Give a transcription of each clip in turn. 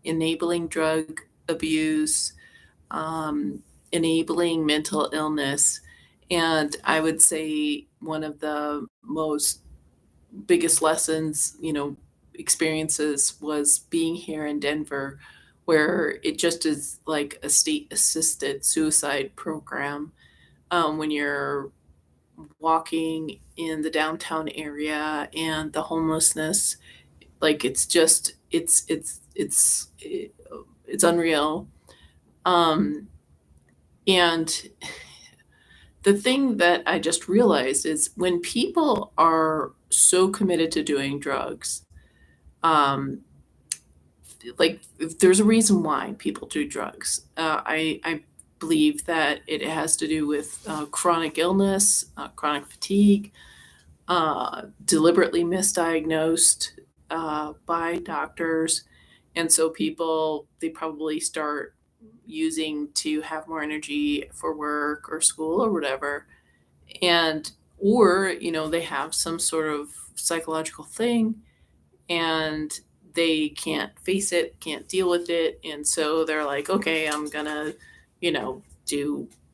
enabling drug abuse, enabling mental illness. And I would say one of the most biggest lessons, experiences was being here in Denver, where it just is like a state assisted suicide program. When you're walking in the downtown area and the homelessness, like it's unreal. Um, and the thing that I just realized is when people are so committed to doing drugs, um, like there's a reason why people do drugs. I believe that it has to do with chronic illness, chronic fatigue, deliberately misdiagnosed by doctors, and so people they probably start using to have more energy for work or school or whatever, and or they have some sort of psychological thing and they can't face it, can't deal with it, and so they're like, okay, I'm gonna, do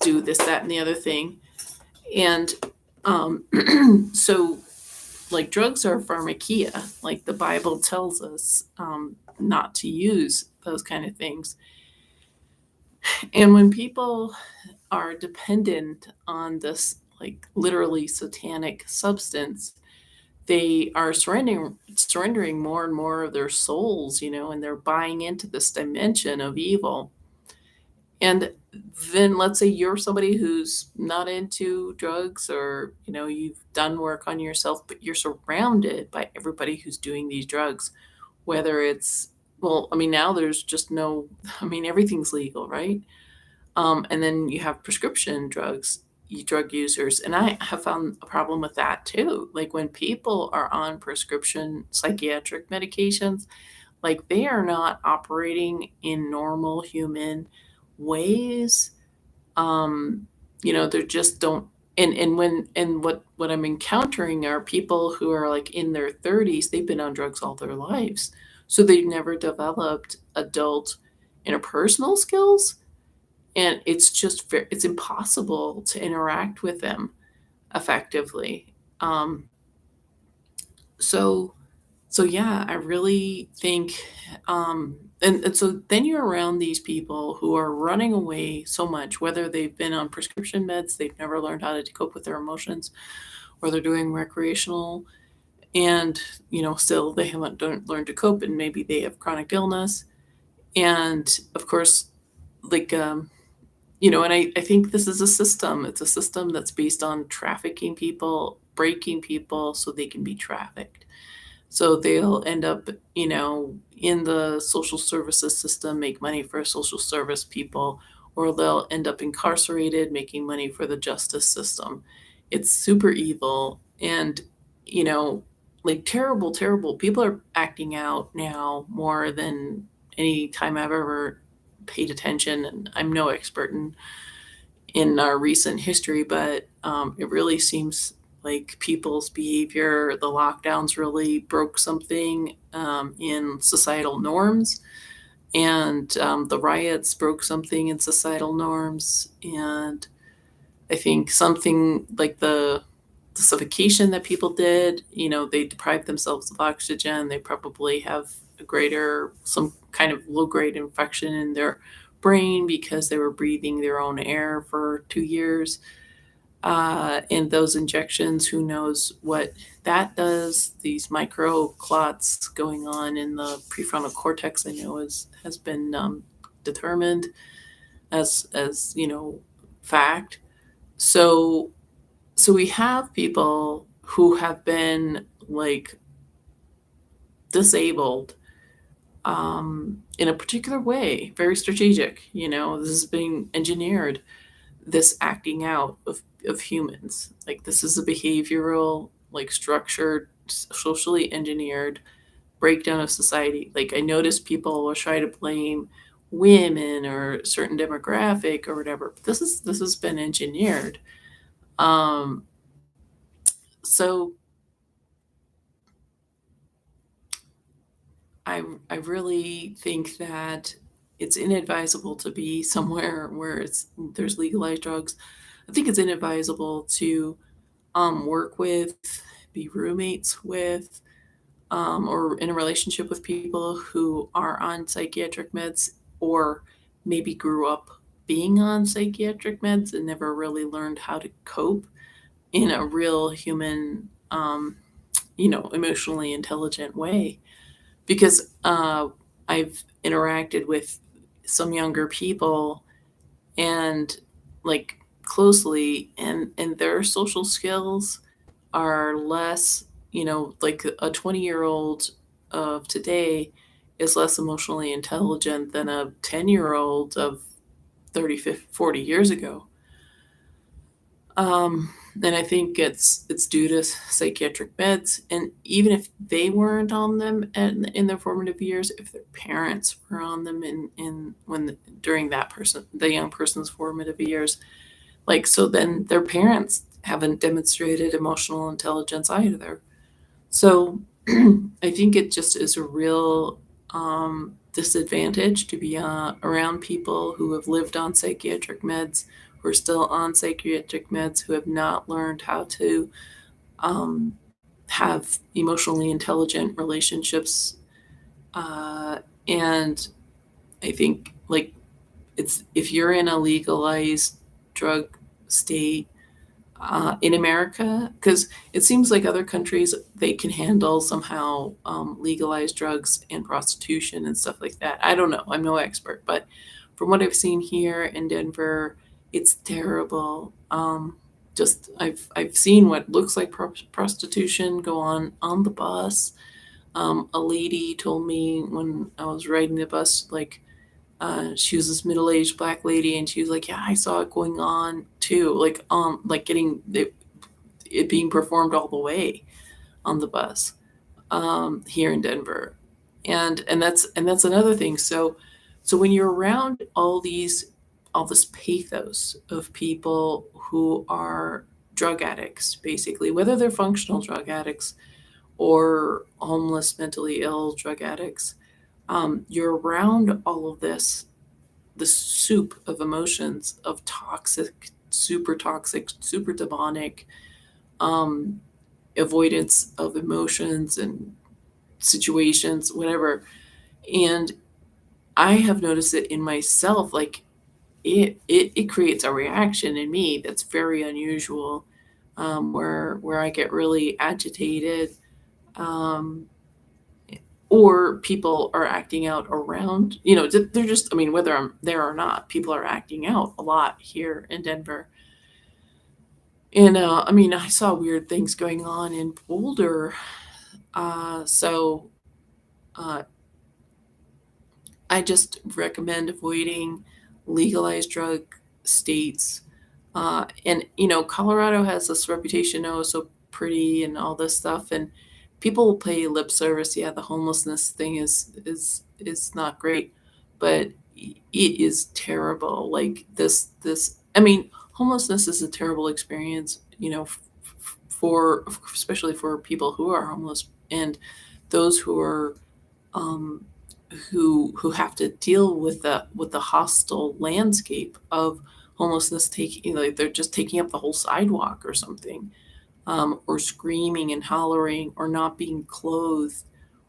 this, that, and the other thing, and um, so like drugs are pharmakia, like the Bible tells us not to use those kind of things, and when people are dependent on this like literally satanic substance, they are surrendering more and more of their souls, and they're buying into this dimension of evil. And then let's say you're somebody who's not into drugs, or you've done work on yourself, but you're surrounded by everybody who's doing these drugs, whether it's, well, I mean, now there's just no, I mean, everything's legal, right? And then you have prescription drugs, drug users. And I have found a problem with that too. Like when people are on prescription psychiatric medications, like they are not operating in normal human ways. They just don't. And what I'm encountering are people who are like in their 30s, they've been on drugs all their lives. So they've never developed adult interpersonal skills, and it's impossible to interact with them effectively. Um so so yeah, I really think, and so then you're around these people who are running away so much, whether they've been on prescription meds, they've never learned how to cope with their emotions, or they're doing recreational, and still they haven't don't learned to cope, and maybe they have chronic illness, and of course, like and I think this is a system. It's a system that's based on trafficking people, breaking people so they can be trafficked. So they'll end up, in the social services system, make money for social service people, or they'll end up incarcerated, making money for the justice system. It's super evil. And, you know, like terrible, terrible. People are acting out now more than any time I've ever paid attention. And I'm no expert in our recent history, but it really seems like people's behavior, the lockdowns really broke something in societal norms, and the riots broke something in societal norms. And I think something like the suffocation that people did, they deprived themselves of oxygen. They probably have some kind of low grade infection in their brain because they were breathing their own air for 2 years. And those injections, who knows what that does? These micro clots going on in the prefrontal cortex, I know has been determined as fact. So so we have people who have been like disabled in a particular way, very strategic. This is being engineered, this acting out of humans. Like this is a behavioral, like structured, socially engineered breakdown of society. Like I notice people will try to blame women or a certain demographic or whatever. But this has been engineered. Um, so I really think that it's inadvisable to be somewhere where there's legalized drugs. I think it's inadvisable to work with, be roommates with, or in a relationship with people who are on psychiatric meds or maybe grew up being on psychiatric meds and never really learned how to cope in a real human, emotionally intelligent way. Because I've interacted with some younger people and like closely, and their social skills are less, like a 20-year-old of today is less emotionally intelligent than a 10-year-old of 30, 50, 40 years ago. And I think it's due to psychiatric meds, and even if they weren't on them in their formative years, if their parents were on them during the young person's formative years, like, so then their parents haven't demonstrated emotional intelligence either. So I think it just is a real disadvantage to be around people who have lived on psychiatric meds, who are still on psychiatric meds, who have not learned how to um, have emotionally intelligent relationships. And I think, like, it's if you're in a legalized drug state, in America, because it seems like other countries, they can handle somehow legalized drugs and prostitution and stuff like that. I don't know. I'm no expert, but from what I've seen here in Denver, it's terrible. Just I've seen what looks like prostitution go on the bus. A lady told me when I was riding the bus, like, she was this middle-aged black lady, and she was like, "Yeah, I saw it going on too," like getting it being performed all the way on the bus, here in Denver, and that's another thing. So when you're around all this pathos of people who are drug addicts, basically, whether they're functional drug addicts or homeless, mentally ill drug addicts, you're around all of the soup of emotions of toxic, super demonic, um, avoidance of emotions and situations, whatever. And I have noticed it in myself, like it creates a reaction in me that's very unusual, where I get really agitated, um, or people are acting out around, they're just, I mean, whether I'm there or not, people are acting out a lot here in Denver. And I mean, I saw weird things going on in Boulder. So uh, I just recommend avoiding legalized drug states. And Colorado has this reputation, oh, so pretty and all this stuff, and people will pay lip service. Yeah, the homelessness thing is not great, but it is terrible. Like this. I mean, homelessness is a terrible experience. For especially for people who are homeless and those who are um, who have to deal with the hostile landscape of homelessness, taking, like, they're just taking up the whole sidewalk or something, or screaming and hollering or not being clothed,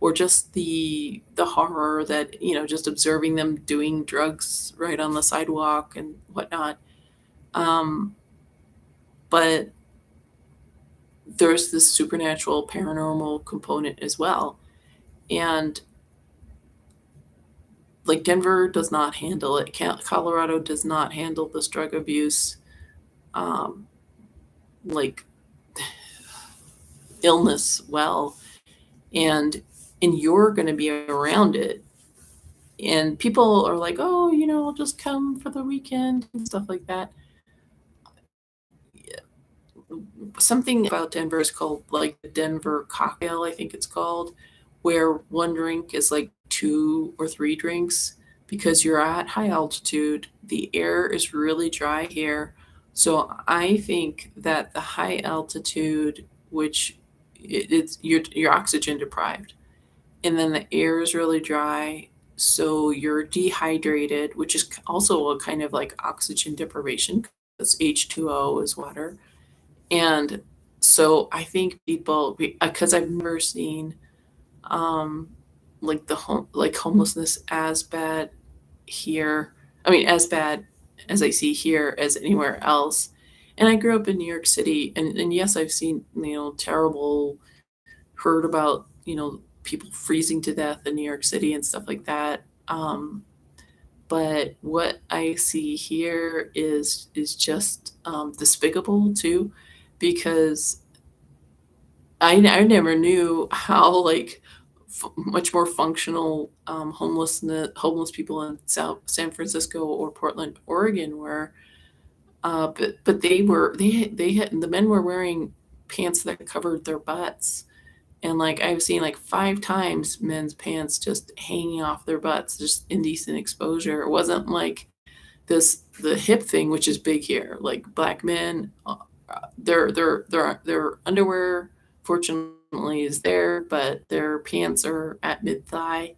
or just the horror that, just observing them doing drugs right on the sidewalk and whatnot. um, but there's this supernatural paranormal component as well, and like Denver does not handle it. Colorado does not handle this drug abuse, um, like illness well, and you're going to be around it. And people are like, oh, I'll just come for the weekend and stuff like that. Something about Denver is called like the Denver cocktail, I think it's called, where one drink is like two or three drinks because you're at high altitude. The air is really dry here. So I think that the high altitude, which it's you're oxygen deprived, and then the air is really dry, so you're dehydrated, which is also a kind of like oxygen deprivation because H2O is water. And so I think people, because I've never seen um, like homelessness as bad here. I mean, as bad as I see here as anywhere else. And I grew up in New York City, and yes, I've seen, terrible, heard about, people freezing to death in New York City and stuff like that. But what I see here is just despicable too, because I never knew how like much more functional homeless people in South San Francisco or Portland, Oregon were. But they had the men were wearing pants that covered their butts. And like I've seen like 5 times men's pants just hanging off their butts, just indecent exposure. It wasn't like the hip thing, which is big here. Like black men, their underwear fortunately is there, but their pants are at mid thigh,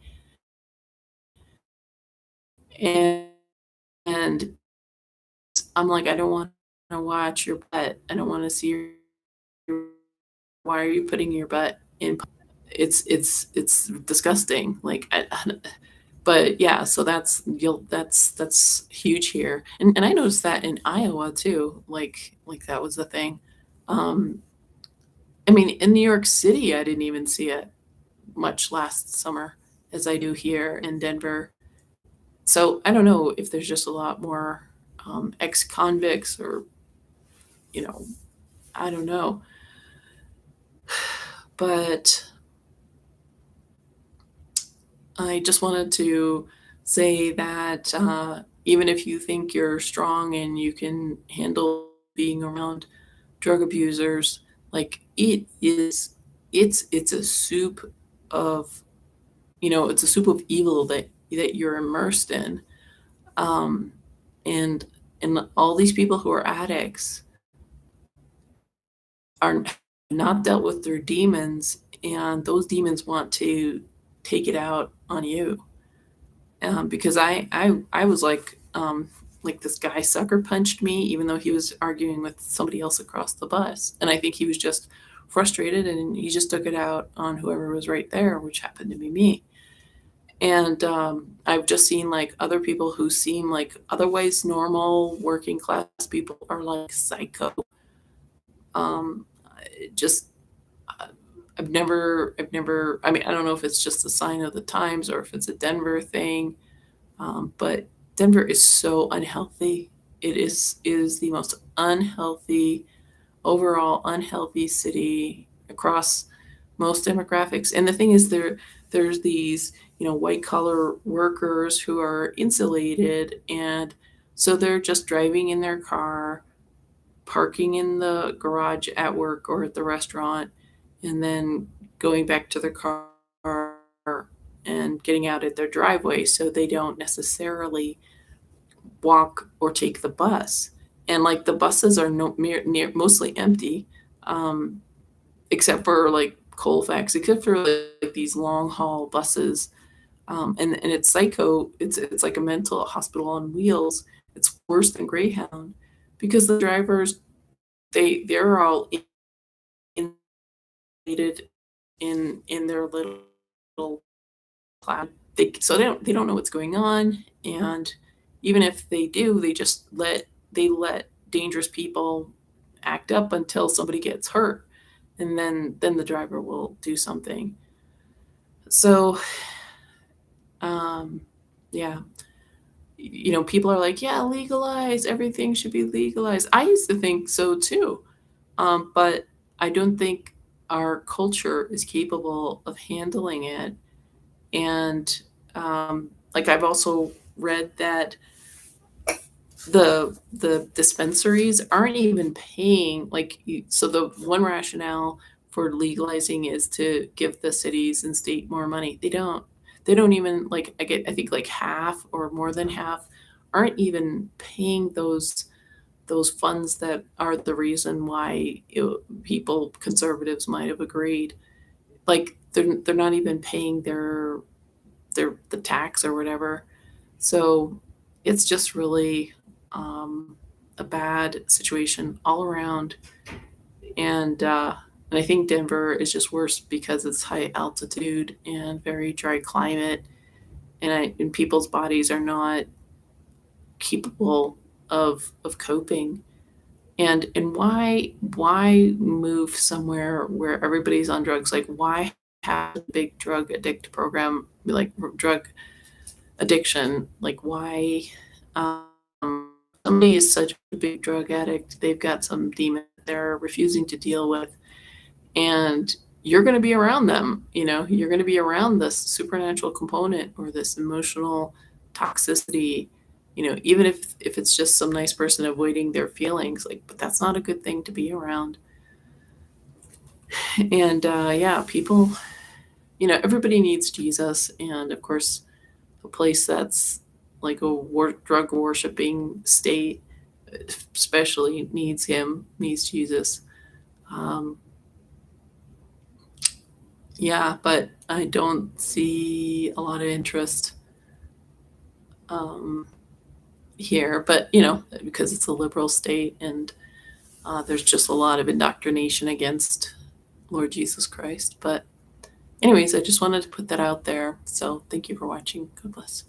and and I'm like, I don't want to watch your butt. I don't want to see your. Why are you putting your butt in? It's disgusting. Like, but yeah, so that's huge here, and I noticed that in Iowa too. Like that was the thing. Um, I mean, in New York City, I didn't even see it much last summer as I do here in Denver. So I don't know if there's just a lot more ex-convicts or, you know, I don't know. But I just wanted to say that even if you think you're strong and you can handle being around drug abusers, like it's a soup of, it's a soup of evil that you're immersed in. Um, and all these people who are addicts are not dealt with their demons, and those demons want to take it out on you. Because I was like this guy sucker punched me, even though he was arguing with somebody else across the bus, and I think he was just frustrated, and he just took it out on whoever was right there, which happened to be me. And I've just seen like other people who seem like otherwise normal working class people are like psycho. Just I've never. I mean, I don't know if it's just a sign of the times or if it's a Denver thing, but Denver is so unhealthy. It is the most unhealthy, overall unhealthy city across most demographics. And the thing is, there's these, white collar workers who are insulated, and so they're just driving in their car, parking in the garage at work or at the restaurant, and then going back to their car and getting out at their driveway, so they don't necessarily walk or take the bus. And like the buses are mostly empty, um, except for like Colfax, except for like these long haul buses. And it's psycho. It's like a mental hospital on wheels. It's worse than Greyhound because the drivers, they're all insulated in their little cloud. They don't know what's going on, and even if they do, they let dangerous people act up until somebody gets hurt, and then the driver will do something. So, um, yeah, people are like, yeah, legalize, everything should be legalized. I used to think so too, but I don't think our culture is capable of handling it. And like I've also read that the dispensaries aren't even paying, like, so the one rationale for legalizing is to give the cities and state more money. They don't even, like, I think like half or more than half aren't even paying those funds that are the reason why, people, conservatives, might have agreed. Like they're not even paying the tax or whatever. So it's just really a bad situation all around. And I think Denver is just worse because it's high altitude and very dry climate, and people's bodies are not capable of coping. And why move somewhere where everybody's on drugs? Like, why have a big drug addict program, like drug addiction? Like, why somebody is such a big drug addict, they've got some demon they're refusing to deal with, and you're going to be around them. You're going to be around this supernatural component or this emotional toxicity, even if it's just some nice person avoiding their feelings, like, but that's not a good thing to be around. And yeah, people, everybody needs Jesus, and of course a place that's like a drug worshiping state especially needs Jesus. um, Yeah, but I don't see a lot of interest um, here. But because it's a liberal state, and there's just a lot of indoctrination against Lord Jesus Christ. But anyways, I just wanted to put that out there. So thank you for watching. God bless.